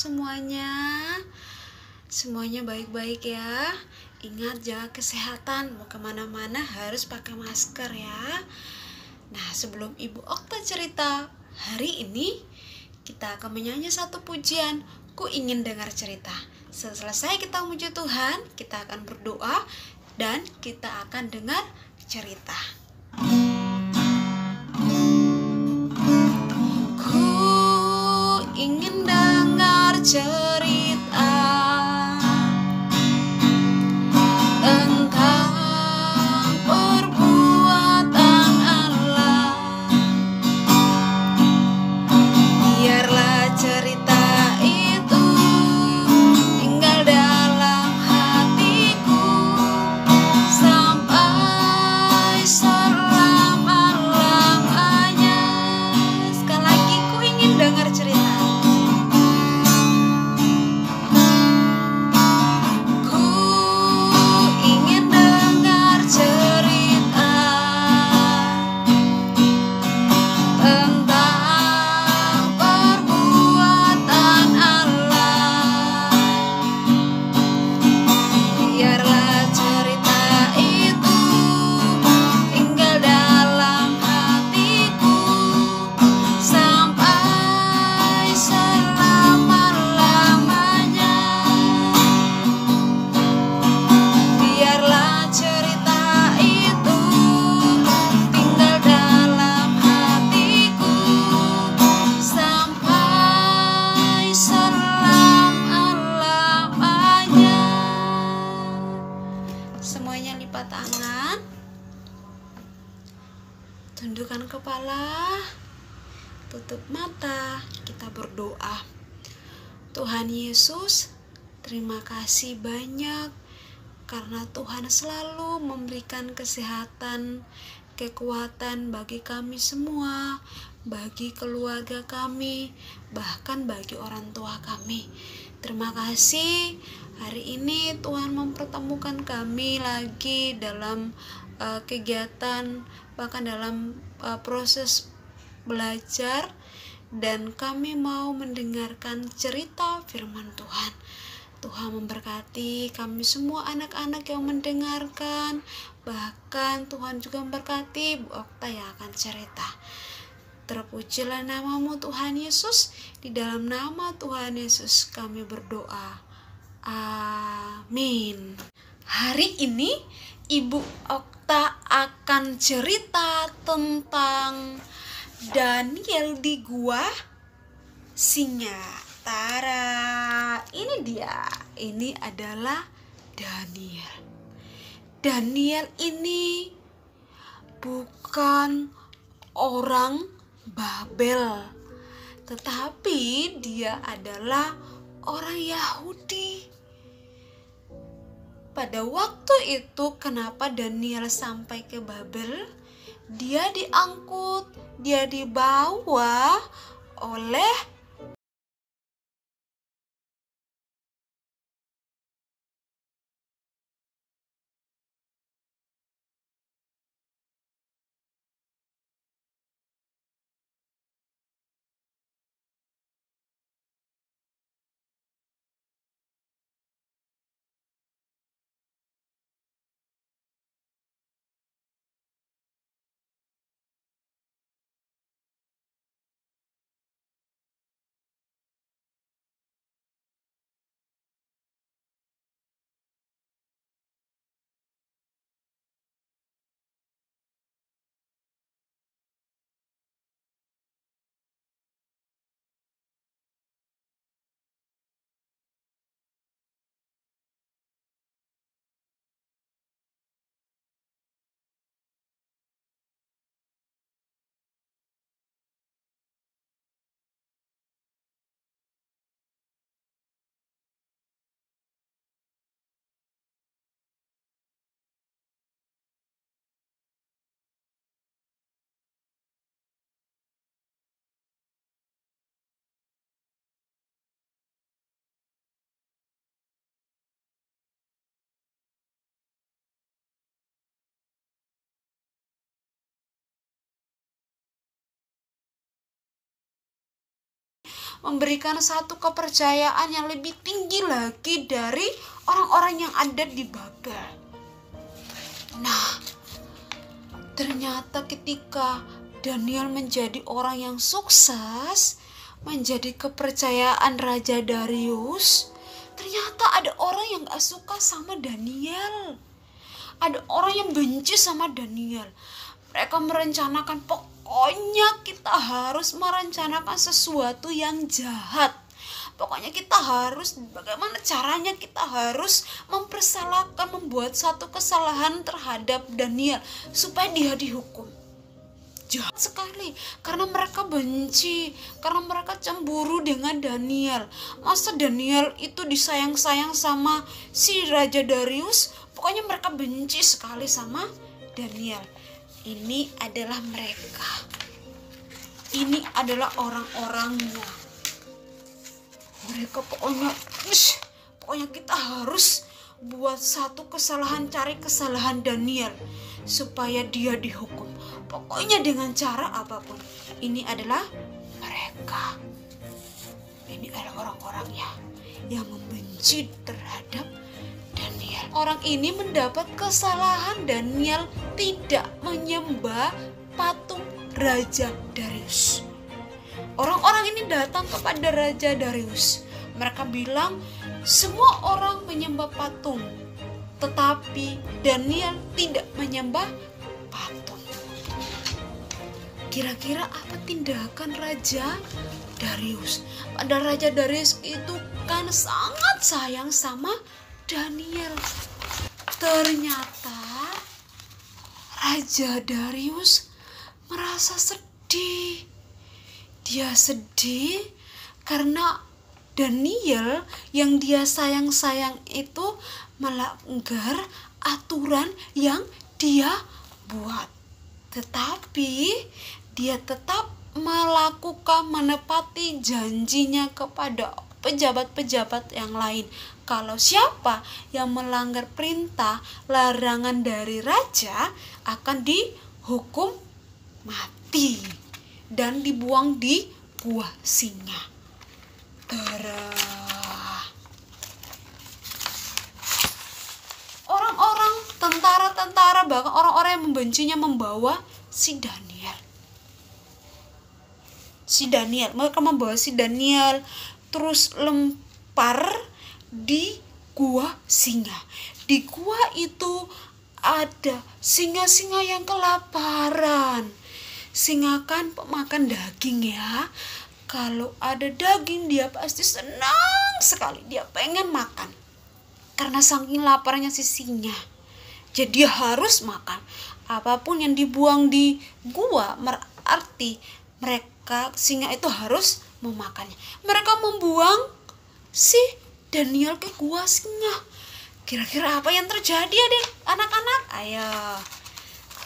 semuanya? Semuanya baik-baik ya. Ingat jaga kesehatan, mau kemana-mana harus pakai masker ya. Nah, sebelum Ibu Okta cerita, hari ini kita akan menyanyi satu pujian. Ku ingin dengar cerita. Selesai kita memuji Tuhan, kita akan berdoa dan kita akan dengar cerita. Ku ingin dengar cerita tentang perbuatan Allah. Biarlah cerita itu tinggal dalam hatiku sampai selama-lamanya. Sekali lagi, ku ingin dengar cerita. Ku ingin dengar cerita tentang perbuatan Allah. Biarlah cerita itu tinggal dalam hatiku sampai selama-lamanya. Biarlah cerita itu tinggal dalam hatiku sampai selama-lamanya. Semuanya lipat tangan, tundukkan kepala, tutup mata, kita berdoa. Tuhan Yesus, terima kasih banyak karena Tuhan selalu memberikan kesehatan, kekuatan bagi kami semua, bagi keluarga kami, bahkan bagi orang tua kami. Terima kasih hari ini Tuhan mempertemukan kami lagi dalam kegiatan, bahkan dalam proses belajar, dan kami mau mendengarkan cerita firman Tuhan. Tuhan memberkati kami semua anak-anak yang mendengarkan. Bahkan Tuhan juga memberkati Bu Okta yang akan cerita. Terpujilah namamu Tuhan Yesus. Di dalam nama Tuhan Yesus kami berdoa. Amin. Hari ini Ibu Okta akan cerita tentang Daniel di gua singa. Tara, ini dia. Ini adalah Daniel. Daniel ini bukan orang Babel, tetapi dia adalah orang Yahudi. Pada waktu itu, kenapa Daniel sampai ke Babel? Dia diangkut, dia dibawa oleh memberikan satu kepercayaan yang lebih tinggi lagi dari orang-orang yang ada di Babel. Nah, ternyata ketika Daniel menjadi orang yang sukses, menjadi kepercayaan Raja Darius, ternyata ada orang yang gak suka sama Daniel. Ada orang yang benci sama Daniel. Mereka merencanakan, pokoknya kita harus merencanakan sesuatu yang jahat. Pokoknya kita harus, bagaimana caranya kita harus mempersalahkan, membuat satu kesalahan terhadap Daniel supaya dia dihukum. Jahat sekali, karena mereka benci, karena mereka cemburu dengan Daniel. Masa Daniel itu disayang-sayang sama si Raja Darius? Pokoknya mereka benci sekali sama Daniel. Ini adalah mereka. Ini adalah orang-orangnya. Mereka pokoknya kita harus buat satu kesalahan, cari kesalahan Daniel supaya dia dihukum. Pokoknya dengan cara apapun. Ini adalah mereka. Ini adalah orang-orangnya yang membenci terhadap Daniel. Orang ini mendapat kesalahan Daniel tidak menyembah patung Raja Darius. Orang-orang ini datang kepada Raja Darius. Mereka bilang, semua orang menyembah patung, tetapi Daniel tidak menyembah patung. Kira-kira apa tindakan Raja Darius? Padahal Raja Darius itu kan sangat sayang sama Daniel. Ternyata Raja Darius merasa sedih. Dia sedih karena Daniel yang dia sayang-sayang itu melanggar aturan yang dia buat. Tetapi dia tetap menepati janjinya kepada pejabat-pejabat yang lain. Kalau siapa yang melanggar perintah larangan dari raja akan dihukum mati dan dibuang di gua singa. Orang-orang, tentara-tentara, bahkan orang-orang yang membencinya membawa si Daniel. Mereka membawa si Daniel terus lempar di gua singa. Di gua itu ada singa-singa yang kelaparan. Singa kan pemakan daging ya. Kalau ada daging dia pasti senang sekali. Dia pengen makan. Karena saking laparnya si singa. Jadi dia harus makan. Apapun yang dibuang di gua berarti singa itu harus memakannya. Mereka membuang si Daniel ke gua singa. Kira-kira apa yang terjadi adek anak-anak? Ayo.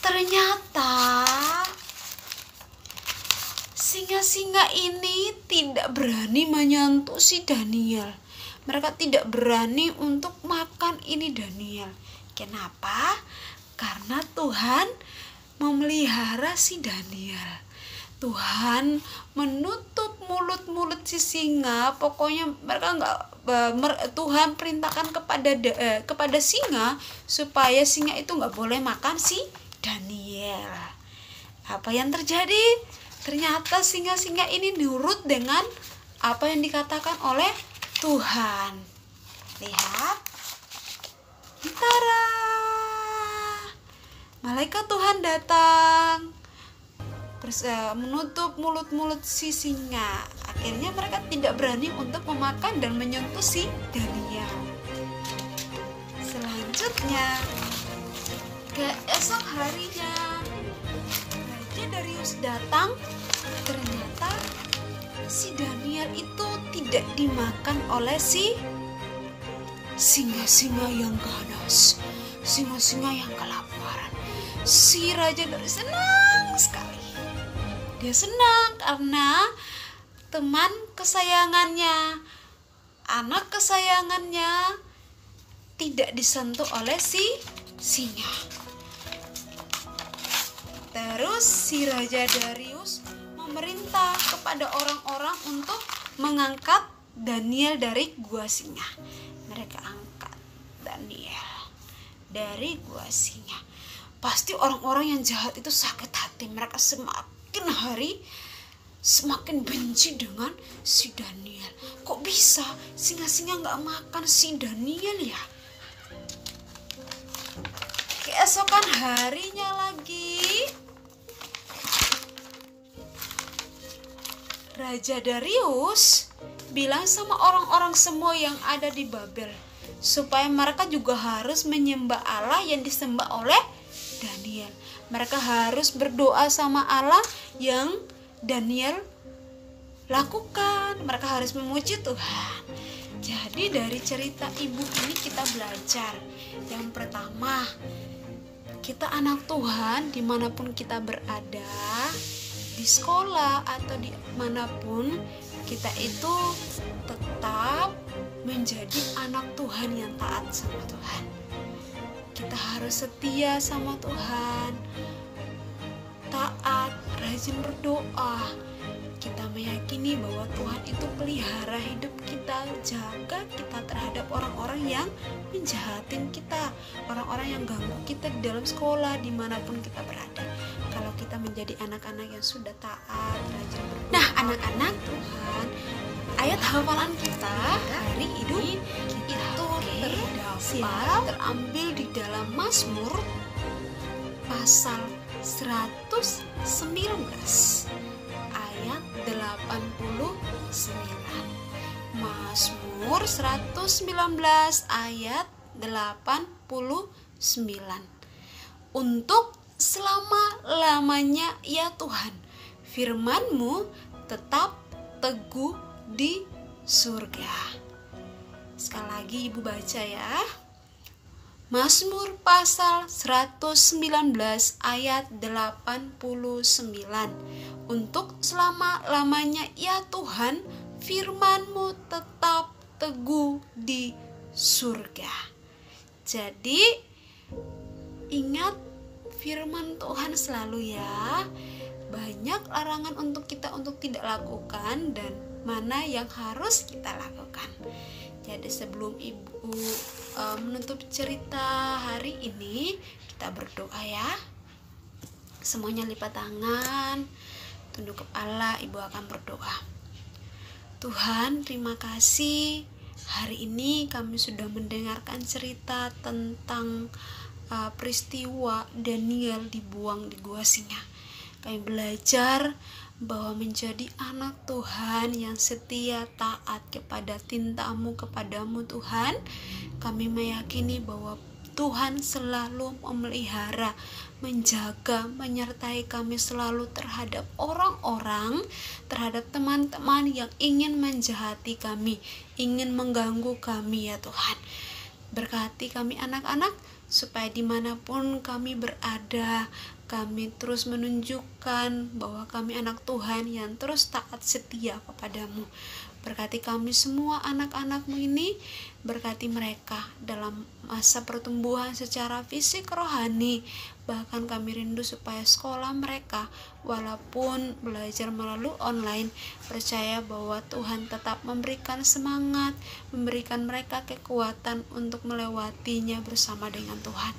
Ternyata singa-singa ini tidak berani menyentuh si Daniel. Mereka tidak berani untuk makan ini Daniel. Kenapa? Karena Tuhan memelihara si Daniel. Tuhan menutup mulut-mulut si singa. Pokoknya mereka Tuhan perintahkan kepada singa supaya singa itu nggak boleh makan si Daniel. Apa yang terjadi? Ternyata singa-singa ini nurut dengan apa yang dikatakan oleh Tuhan. Lihat. Tara. Malaikat Tuhan datang. Menutup mulut-mulut si singa. Akhirnya mereka tidak berani untuk memakan dan menyentuh si Daniel. Selanjutnya, keesok harinya Raja Darius datang. Ternyata si Daniel itu tidak dimakan oleh si singa-singa yang ganas, singa-singa yang kelaparan. Si Raja Darius senang sekali. Dia senang karena teman kesayangannya, anak kesayangannya tidak disentuh oleh si singa. Terus si Raja Darius memerintah kepada orang-orang untuk mengangkat Daniel dari gua singa. Mereka angkat Daniel dari gua singa. Pasti orang-orang yang jahat itu sakit hati. Mereka semakin hari semakin benci dengan si Daniel. Kok bisa singa-singa gak makan si Daniel ya? Keesokan harinya lagi, Raja Darius bilang sama orang-orang semua yang ada di Babel supaya mereka juga harus menyembah Allah yang disembah oleh Daniel. Mereka harus berdoa sama Allah yang Daniel lakukan. Mereka harus memuji Tuhan. Jadi dari cerita ibu ini kita belajar. Yang pertama, kita anak Tuhan dimanapun kita berada, di sekolah atau dimanapun, kita itu tetap menjadi anak Tuhan yang taat sama Tuhan. Kita harus setia sama Tuhan, taat, rajin berdoa. Kita meyakini bahwa Tuhan itu pelihara hidup kita, jaga kita terhadap orang-orang yang menjahatin kita, orang-orang yang ganggu kita di dalam sekolah, dimanapun kita berada. Kalau kita menjadi anak-anak yang sudah taat, rajin berdoa. Nah, anak-anak Tuhan, ayat hafalan kita hari ini itu terambil di dalam Mazmur pasal 119 ayat 89. Mazmur 119 ayat 89. Untuk selama-lamanya ya Tuhan, firman-Mu tetap teguh di surga. Sekali lagi ibu baca ya. Mazmur pasal 119 ayat 89. Untuk selama-lamanya ya Tuhan, firman-Mu tetap teguh di surga. Jadi ingat firman Tuhan selalu ya. Banyak larangan untuk kita untuk tidak lakukan dan mana yang harus kita lakukan. Jadi sebelum ibu menutup cerita hari ini, kita berdoa ya. Semuanya lipat tangan, tunduk kepala, ibu akan berdoa. Tuhan, terima kasih. Hari ini kami sudah mendengarkan cerita tentang peristiwa Daniel dibuang di gua singa. Kami belajar bahwa menjadi anak Tuhan yang setia, taat kepada tinta-Mu, kepadamu Tuhan, kami meyakini bahwa Tuhan selalu memelihara, menjaga, menyertai kami selalu terhadap orang-orang, terhadap teman-teman yang ingin menjahati kami, ingin mengganggu kami ya Tuhan. Berkati kami anak-anak, supaya dimanapun kami berada, kami terus menunjukkan bahwa kami anak Tuhan yang terus taat setia kepadamu. Berkati kami semua anak-anak-Mu ini, berkati mereka dalam masa pertumbuhan secara fisik, rohani. Bahkan kami rindu supaya sekolah mereka, walaupun belajar melalui online, percaya bahwa Tuhan tetap memberikan semangat, memberikan mereka kekuatan untuk melewatinya bersama dengan Tuhan.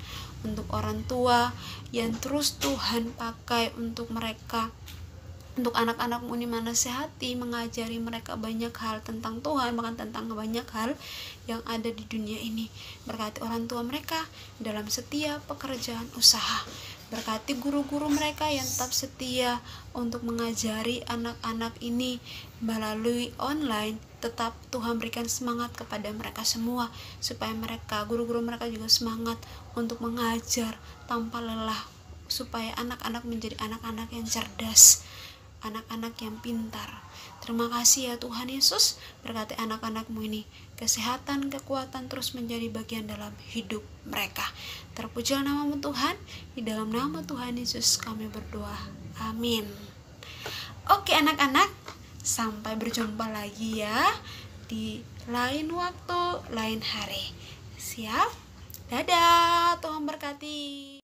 Untuk orang tua yang terus Tuhan pakai untuk mereka, untuk anak-anak-Mu ini menasehati, mengajari mereka banyak hal tentang Tuhan, bahkan tentang banyak hal yang ada di dunia ini. Berkati orang tua mereka dalam setiap pekerjaan usaha. Berkati guru-guru mereka yang tetap setia untuk mengajari anak-anak ini melalui online. Tetap Tuhan berikan semangat kepada mereka semua, supaya mereka, guru-guru mereka juga semangat untuk mengajar tanpa lelah, supaya anak-anak menjadi anak-anak yang cerdas, anak-anak yang pintar. Terima kasih ya Tuhan Yesus, berkati anak-anak-Mu ini, kesehatan, kekuatan terus menjadi bagian dalam hidup mereka. Terpujilah nama-Mu Tuhan, di dalam nama Tuhan Yesus kami berdoa, amin. Oke anak-anak, sampai berjumpa lagi ya di lain waktu, lain hari. Siap? Dadah, Tuhan berkati.